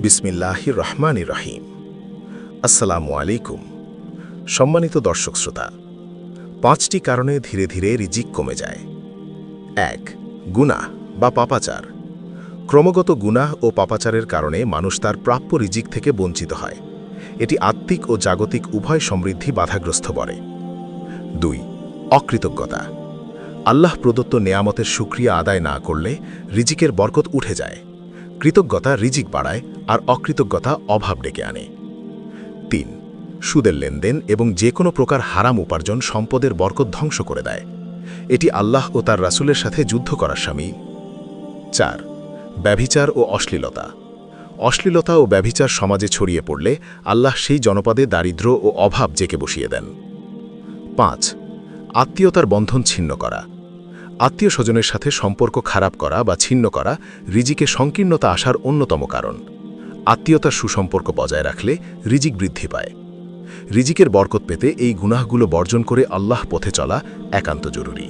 বিসমিল্লাহির রহমানির রহিম। আসসালামু আলাইকুম। সম্মানিত দর্শক শ্রোতা, 5টি কারণে ধীরে ধীরে রিজিক কমে যায়। 1. গুনাহ বা পাপাচার। ক্রমাগত গুনাহ ও পাপাচারের কারণে মানুষ তার প্রাপ্য রিজিক থেকে বঞ্চিত হয়। এটি আত্মিক ও জাগতিক উভয় সমৃদ্ধি বাধাগ্রস্ত করে। 2. অকৃতজ্ঞতা। আল্লাহ প্রদত্ত নেয়ামতের শুকরিয়া আদায় না করলে রিজিকের বরকত উঠে যায়। কৃতজ্ঞতা রিজিক বাড়ায় আর অকৃতজ্ঞতা অভাব ডেকে আনে। 3. সুদের লেনদেন এবং যে কোনো প্রকার হারাম উপার্জন সম্পদের বরকত ধ্বংস করে দেয়। এটি আল্লাহ ও তার রাসূলের সাথে যুদ্ধ করার সামিল। 4. ব্যভিচার ও অশ্লীলতা। অশ্লীলতা ও ব্যভিচার সমাজে ছড়িয়ে পড়লে আল্লাহ সেই জনপদে দারিদ্র্য ও অভাব জেঁকে বসিয়ে দেন। 5. আত্মীয়তার বন্ধন ছিন্ন করা। আত্মীয় স্বজনের সাথে সম্পর্ক খারাপ করা বা ছিন্ন করা রিজিকে সংকীর্ণতা আসার অন্যতম কারণ। আত্মীয়তার সুসম্পর্ক বজায় রাখলে রিজিক বৃদ্ধি পায়। রিজিকের বরকত পেতে এই গুনাহগুলো বর্জন করে আল্লাহ পথে চলা একান্ত জরুরি।